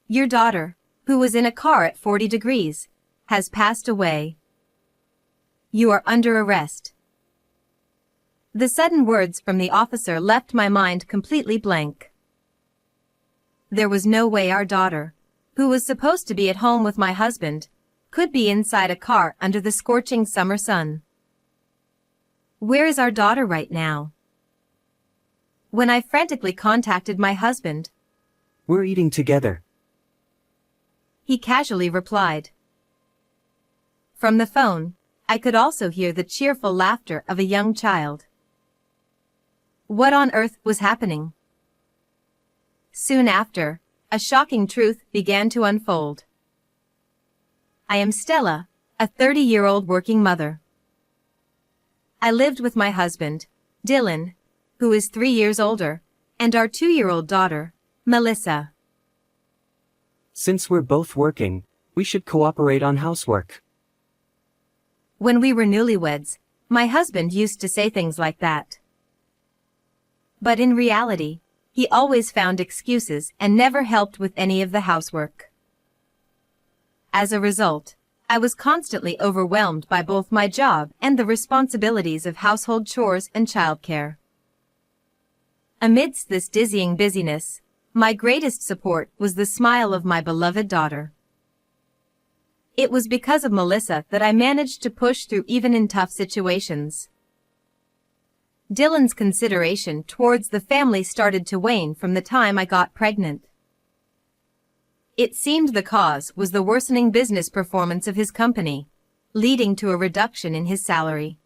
Your daughter, who was in a car at 40 degrees, has passed away. You are under arrest. The sudden words from the officer left my mind completely blank. There was no way our daughter, who was supposed to be at home with my husband, could be inside a car under the scorching summer sun. Where is our daughter right now? When I frantically contacted my husband, "We're eating together." he casually replied. From the phone, I could also hear the cheerful laughter of a young child. What on earth was happening? Soon after, a shocking truth began to unfold. I am Stella, a 30-year-old working mother. I lived with my husband, Dylan, who is 3 years older, and our 2-year-old daughter, Melissa. Since we're both working, we should cooperate on housework. When we were newlyweds, my husband used to say things like that. But in reality, he always found excuses and never helped with any of the housework. As a result, I was constantly overwhelmed by both my job and the responsibilities of household chores and childcare. Amidst this dizzying busyness, my greatest support was the smile of my beloved daughter. It was because of Melissa that I managed to push through even in tough situations. Dylan's consideration towards the family started to wane from the time I got pregnant. It seemed the cause was the worsening business performance of his company, leading to a reduction in his salary.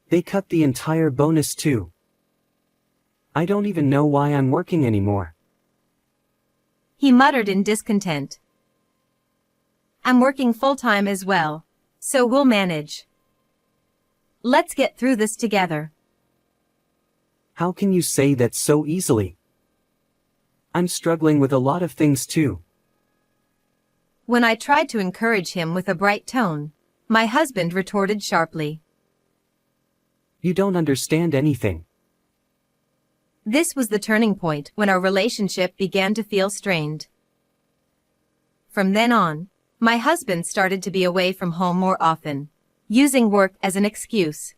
They cut the entire bonus too. I don't even know why I'm working anymore. He muttered in discontent. I'm working full-time as well, so we'll manage. Let's get through this together. How can you say that so easily? I'm struggling with a lot of things too. When I tried to encourage him with a bright tone, my husband retorted sharply. You don't understand anything. This was the turning point when our relationship began to feel strained. From then on, my husband started to be away from home more often, using work as an excuse.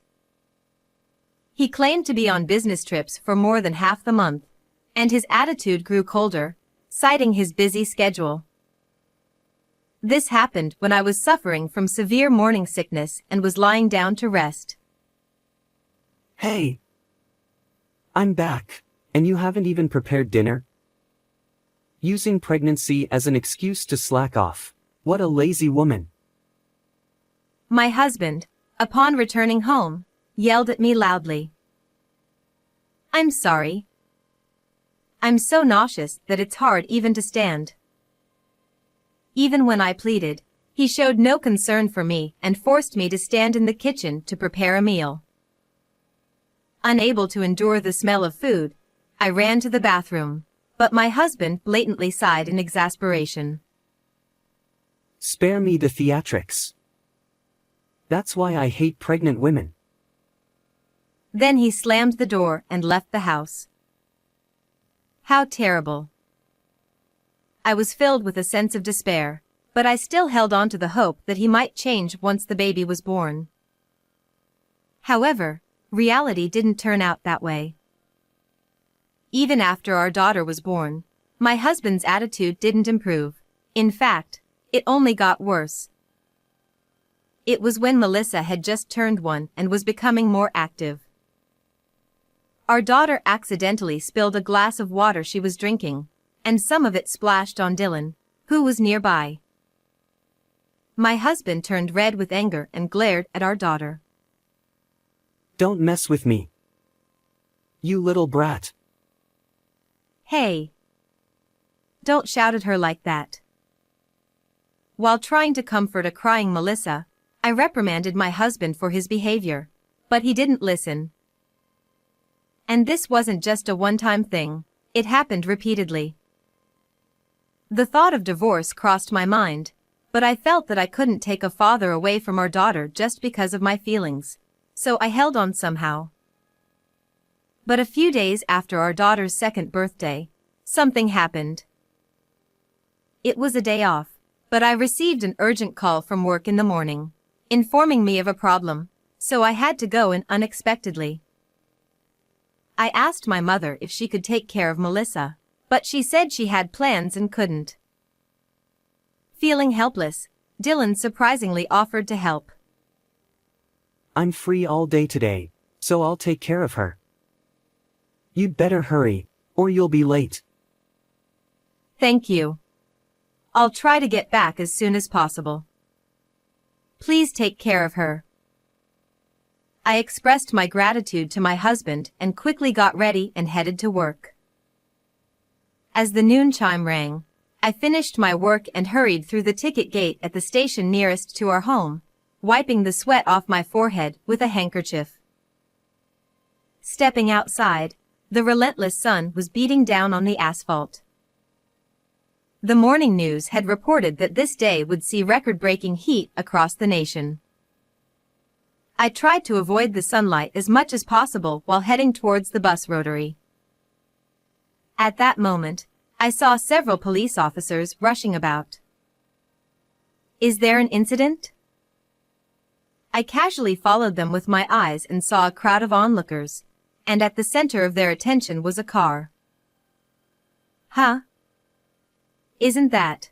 He claimed to be on business trips for more than half the month, and his attitude grew colder, citing his busy schedule. This happened when I was suffering from severe morning sickness and was lying down to rest. Hey! I'm back, and you haven't even prepared dinner? Using pregnancy as an excuse to slack off. What a lazy woman. My husband, upon returning home, yelled at me loudly. I'm sorry. I'm so nauseous that it's hard even to stand. Even when I pleaded, he showed no concern for me and forced me to stand in the kitchen to prepare a meal. Unable to endure the smell of food, I ran to the bathroom, but my husband blatantly sighed in exasperation. Spare me the theatrics. That's why I hate pregnant women. Then he slammed the door and left the house. How terrible. I was filled with a sense of despair, but I still held on to the hope that he might change once the baby was born. However, reality didn't turn out that way. Even after our daughter was born, my husband's attitude didn't improve. In fact, it only got worse. It was when Melissa had just turned 1 and was becoming more active. Our daughter accidentally spilled a glass of water she was drinking, and some of it splashed on Dylan, who was nearby. My husband turned red with anger and glared at our daughter. Don't mess with me. You little brat. Hey! Don't shout at her like that. While trying to comfort a crying Melissa, I reprimanded my husband for his behavior, but he didn't listen. And this wasn't just a one-time thing, it happened repeatedly. The thought of divorce crossed my mind, but I felt that I couldn't take a father away from our daughter just because of my feelings, so I held on somehow. But a few days after our daughter's 2nd birthday, something happened. It was a day off, but I received an urgent call from work in the morning, informing me of a problem, so I had to go in unexpectedly. I asked my mother if she could take care of Melissa, but she said she had plans and couldn't. Feeling helpless, Dylan surprisingly offered to help. I'm free all day today, so I'll take care of her. You'd better hurry, or you'll be late. Thank you. I'll try to get back as soon as possible. Please take care of her. I expressed my gratitude to my husband and quickly got ready and headed to work. As the noon chime rang, I finished my work and hurried through the ticket gate at the station nearest to our home, wiping the sweat off my forehead with a handkerchief. Stepping outside, the relentless sun was beating down on the asphalt. The morning news had reported that this day would see record-breaking heat across the nation. I tried to avoid the sunlight as much as possible while heading towards the bus rotary. At that moment, I saw several police officers rushing about. Is there an incident? I casually followed them with my eyes and saw a crowd of onlookers, and at the center of their attention was a car. Huh? Isn't that?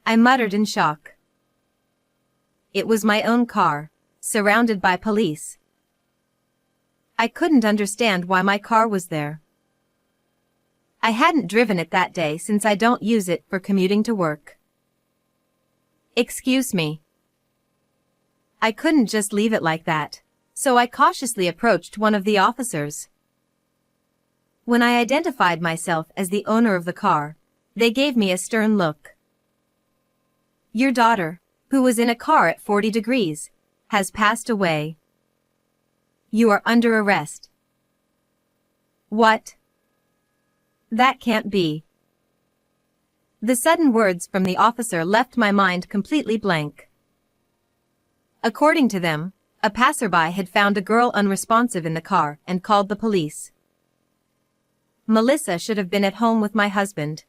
I muttered in shock. It was my own car, surrounded by police. I couldn't understand why my car was there. I hadn't driven it that day since I don't use it for commuting to work. Excuse me. I couldn't just leave it like that, so I cautiously approached one of the officers. When I identified myself as the owner of the car, they gave me a stern look. Your daughter, who was in a car at 40 degrees, has passed away. You are under arrest. What? That can't be. The sudden words from the officer left my mind completely blank. According to them, a passerby had found a girl unresponsive in the car and called the police. Melissa should have been at home with my husband.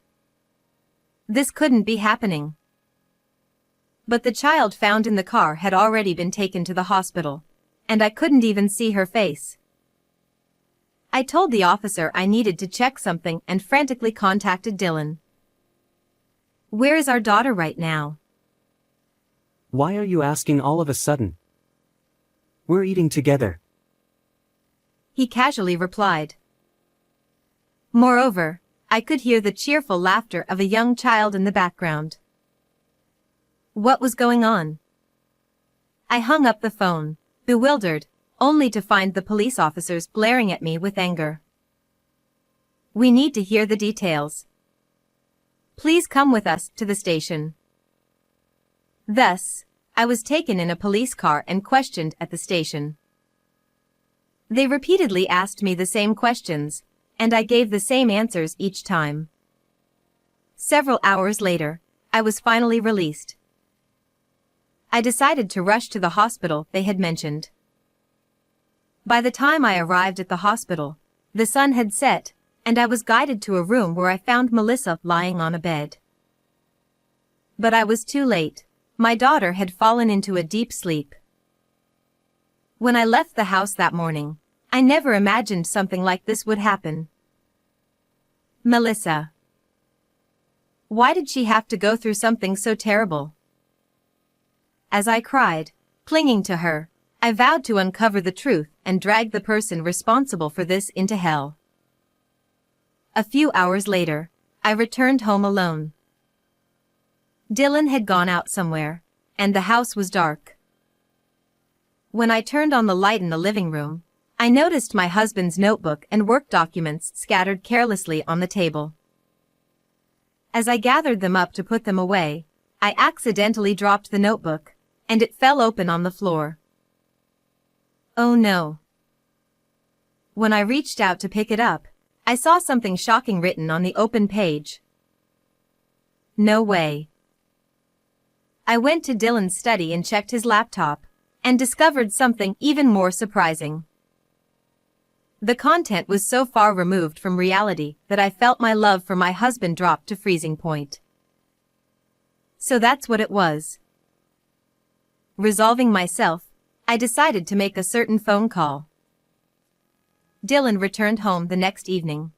This couldn't be happening. But the child found in the car had already been taken to the hospital, and I couldn't even see her face. I told the officer I needed to check something and frantically contacted Dylan. Where is our daughter right now? Why are you asking all of a sudden? We're eating together. He casually replied. Moreover, I could hear the cheerful laughter of a young child in the background. What was going on? I hung up the phone, bewildered, only to find the police officers glaring at me with anger. We need to hear the details. Please come with us to the station. Thus, I was taken in a police car and questioned at the station. They repeatedly asked me the same questions, and I gave the same answers each time. Several hours later, I was finally released. I decided to rush to the hospital they had mentioned. By the time I arrived at the hospital, the sun had set, and I was guided to a room where I found Melissa lying on a bed. But I was too late. My daughter had fallen into a deep sleep. When I left the house that morning, I never imagined something like this would happen. Melissa. Why did she have to go through something so terrible? As I cried, clinging to her, I vowed to uncover the truth and drag the person responsible for this into hell. A few hours later, I returned home alone. Dylan had gone out somewhere, and the house was dark. When I turned on the light in the living room, I noticed my husband's notebook and work documents scattered carelessly on the table. As I gathered them up to put them away, I accidentally dropped the notebook, and it fell open on the floor. Oh no. When I reached out to pick it up, I saw something shocking written on the open page. No way. I went to Dylan's study and checked his laptop, and discovered something even more surprising. The content was so far removed from reality that I felt my love for my husband drop to freezing point. So that's what it was. Resolving myself, I decided to make a certain phone call. Dylan returned home the next evening.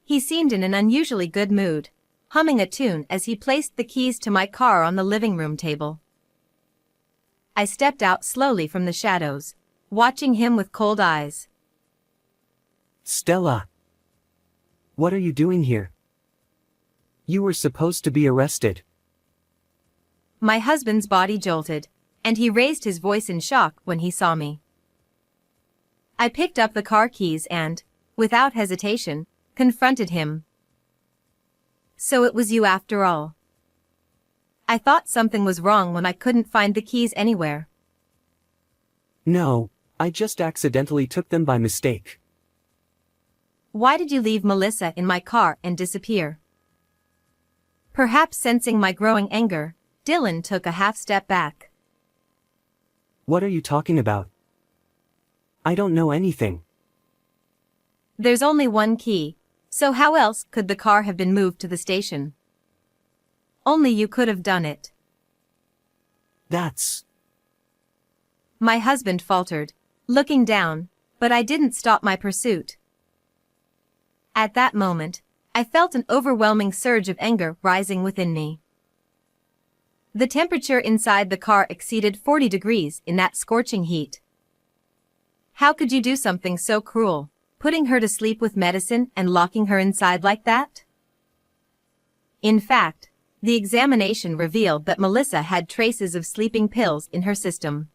He seemed in an unusually good mood, humming a tune as he placed the keys to my car on the living room table. I stepped out slowly from the shadows, watching him with cold eyes. Stella. What are you doing here? You were supposed to be arrested. My husband's body jolted, and he raised his voice in shock when he saw me. I picked up the car keys and, without hesitation, confronted him. So it was you after all. I thought something was wrong when I couldn't find the keys anywhere. No, I just accidentally took them by mistake. Why did you leave Melissa in my car and disappear? Perhaps sensing my growing anger, Dylan took a half step back. What are you talking about? I don't know anything. There's only one key, so how else could the car have been moved to the station? Only you could have done it. That's... My husband faltered, looking down, but I didn't stop my pursuit. At that moment, I felt an overwhelming surge of anger rising within me. The temperature inside the car exceeded 40 degrees in that scorching heat. How could you do something so cruel, putting her to sleep with medicine and locking her inside like that? In fact, the examination revealed that Melissa had traces of sleeping pills in her system.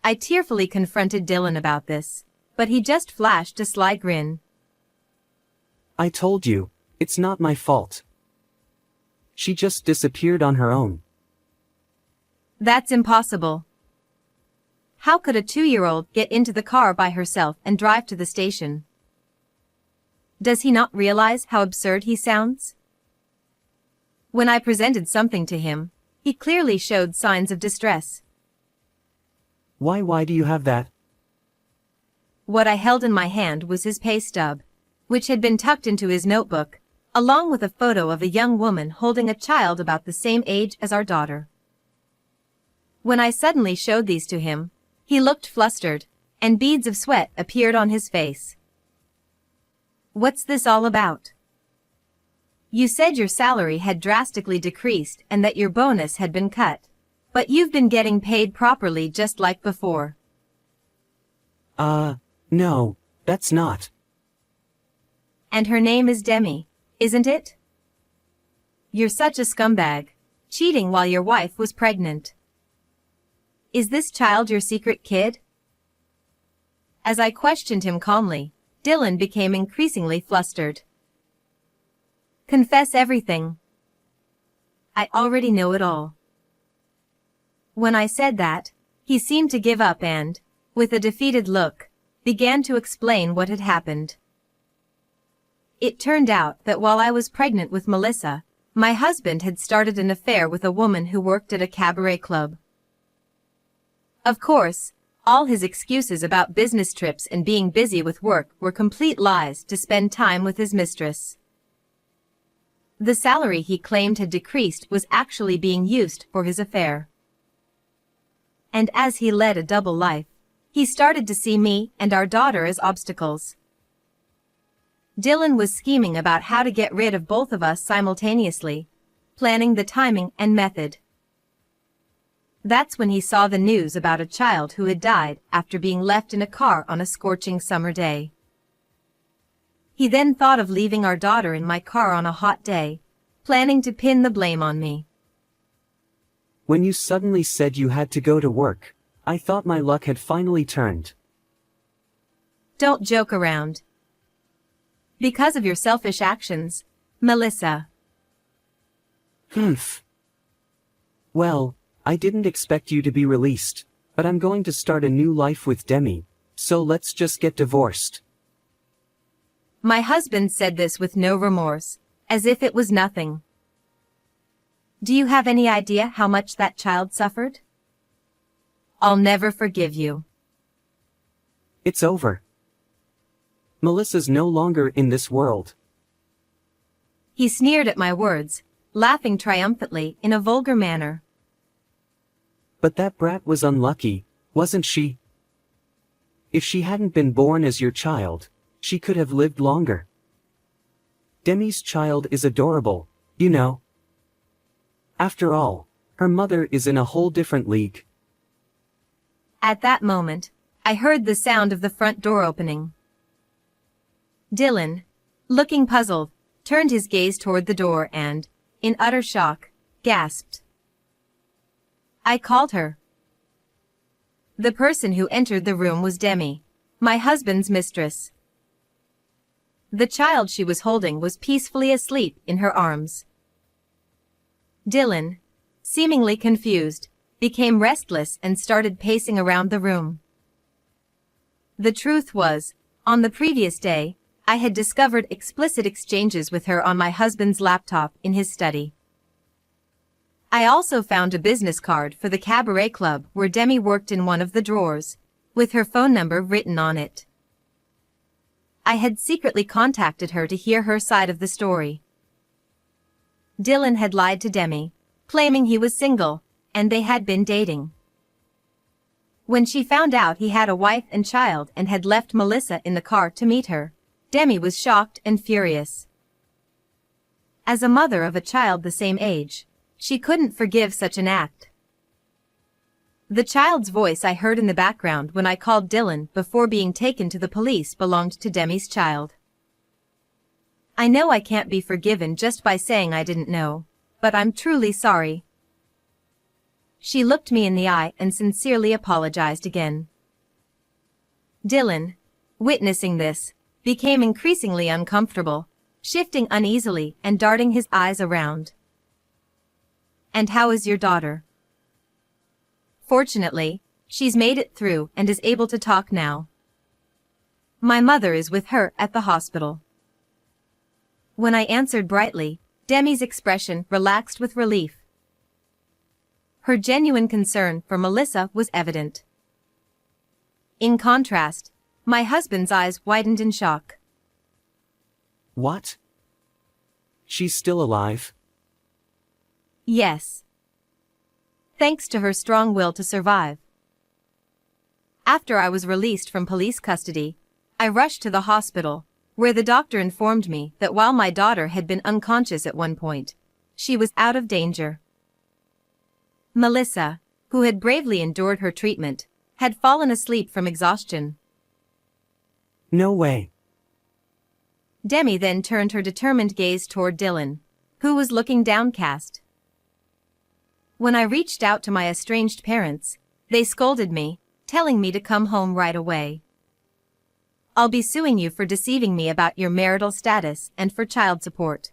I tearfully confronted Dylan about this, but he just flashed a sly grin. I told you, it's not my fault. She just disappeared on her own. That's impossible. How could a 2-year-old get into the car by herself and drive to the station? Does he not realize how absurd he sounds? When I presented something to him, he clearly showed signs of distress. Why do you have that? What I held in my hand was his pay stub, which had been tucked into his notebook, along with a photo of a young woman holding a child about the same age as our daughter. When I suddenly showed these to him, he looked flustered, and beads of sweat appeared on his face. What's this all about? You said your salary had drastically decreased and that your bonus had been cut, but you've been getting paid properly just like before. No, that's not. And her name is Demi, isn't it? You're such a scumbag, cheating while your wife was pregnant. Is this child your secret kid? As I questioned him calmly, Dylan became increasingly flustered. Confess everything. I already know it all. When I said that, he seemed to give up and, with a defeated look, began to explain what had happened. It turned out that while I was pregnant with Melissa, my husband had started an affair with a woman who worked at a cabaret club. Of course, all his excuses about business trips and being busy with work were complete lies to spend time with his mistress. The salary he claimed had decreased was actually being used for his affair. And as he led a double life, he started to see me and our daughter as obstacles. Dylan was scheming about how to get rid of both of us simultaneously, planning the timing and method. That's when he saw the news about a child who had died after being left in a car on a scorching summer day. He then thought of leaving our daughter in my car on a hot day, planning to pin the blame on me. When you suddenly said you had to go to work, I thought my luck had finally turned. Don't joke around. Because of your selfish actions, Melissa. Humph. Well, I didn't expect you to be released, but I'm going to start a new life with Demi, so let's just get divorced. My husband said this with no remorse, as if it was nothing. Do you have any idea how much that child suffered? I'll never forgive you. It's over. Melissa's no longer in this world. He sneered at my words, laughing triumphantly in a vulgar manner. But that brat was unlucky, wasn't she? If she hadn't been born as your child, she could have lived longer. Demi's child is adorable, you know. After all, her mother is in a whole different league. At that moment, I heard the sound of the front door opening. Dylan, looking puzzled, turned his gaze toward the door and, in utter shock, gasped. I called her. The person who entered the room was Demi, my husband's mistress. The child she was holding was peacefully asleep in her arms. Dylan, seemingly confused, became restless and started pacing around the room. The truth was, on the previous day, I had discovered explicit exchanges with her on my husband's laptop in his study. I also found a business card for the cabaret club where Demi worked in one of the drawers, with her phone number written on it. I had secretly contacted her to hear her side of the story. Dylan had lied to Demi, claiming he was single, and they had been dating. When she found out he had a wife and child and had left Melissa in the car to meet her, Demi was shocked and furious. As a mother of a child the same age, she couldn't forgive such an act. The child's voice I heard in the background when I called Dylan before being taken to the police belonged to Demi's child. I know I can't be forgiven just by saying I didn't know, but I'm truly sorry. She looked me in the eye and sincerely apologized again. Dylan, witnessing this, became increasingly uncomfortable, shifting uneasily and darting his eyes around. And how is your daughter? Fortunately, she's made it through and is able to talk now. My mother is with her at the hospital. When I answered brightly, Demi's expression relaxed with relief. Her genuine concern for Melissa was evident. In contrast, my husband's eyes widened in shock. What? She's still alive? Yes. Thanks to her strong will to survive. After I was released from police custody, I rushed to the hospital, where the doctor informed me that while my daughter had been unconscious at one point, she was out of danger. Melissa, who had bravely endured her treatment, had fallen asleep from exhaustion. No way. Demi then turned her determined gaze toward Dylan, who was looking downcast. When I reached out to my estranged parents, they scolded me, telling me to come home right away. I'll be suing you for deceiving me about your marital status and for child support.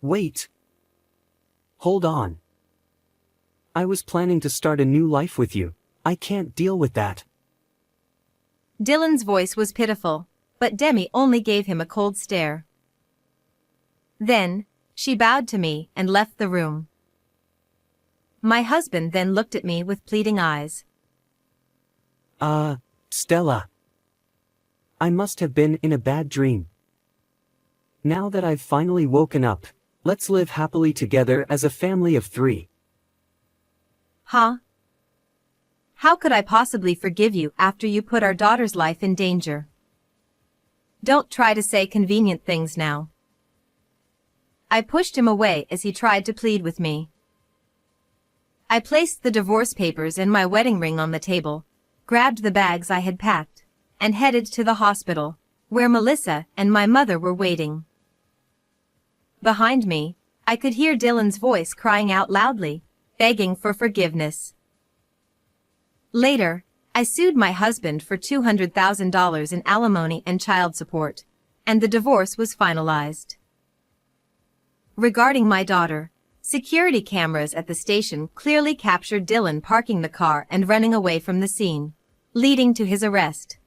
Wait. Hold on. I was planning to start a new life with you. I can't deal with that. Dylan's voice was pitiful, but Demi only gave him a cold stare. Then, she bowed to me and left the room. My husband then looked at me with pleading eyes. Stella. I must have been in a bad dream. Now that I've finally woken up, let's live happily together as a family of 3. Huh? How could I possibly forgive you after you put our daughter's life in danger? Don't try to say convenient things now. I pushed him away as he tried to plead with me. I placed the divorce papers and my wedding ring on the table, grabbed the bags I had packed, and headed to the hospital, where Melissa and my mother were waiting. Behind me, I could hear Dylan's voice crying out loudly, begging for forgiveness. Later, I sued my husband for $200,000 in alimony and child support, and the divorce was finalized. Regarding my daughter, security cameras at the station clearly captured Dylan parking the car and running away from the scene, leading to his arrest.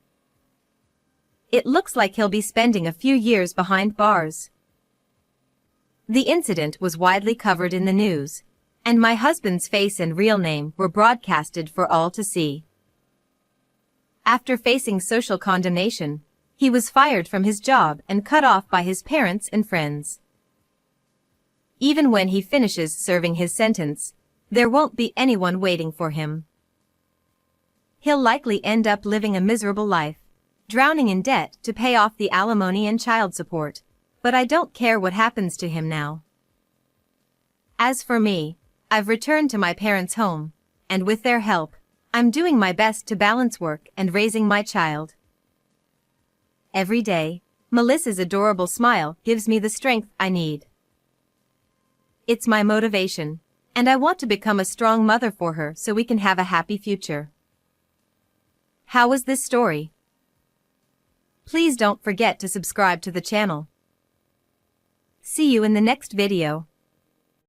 It looks like he'll be spending a few years behind bars. The incident was widely covered in the news, and my husband's face and real name were broadcasted for all to see. After facing social condemnation, he was fired from his job and cut off by his parents and friends. Even when he finishes serving his sentence, there won't be anyone waiting for him. He'll likely end up living a miserable life, drowning in debt to pay off the alimony and child support, but I don't care what happens to him now. As for me, I've returned to my parents' home, and with their help, I'm doing my best to balance work and raising my child. Every day, Melissa's adorable smile gives me the strength I need. It's my motivation, and I want to become a strong mother for her so we can have a happy future. How was this story? Please don't forget to subscribe to the channel. See you in the next video.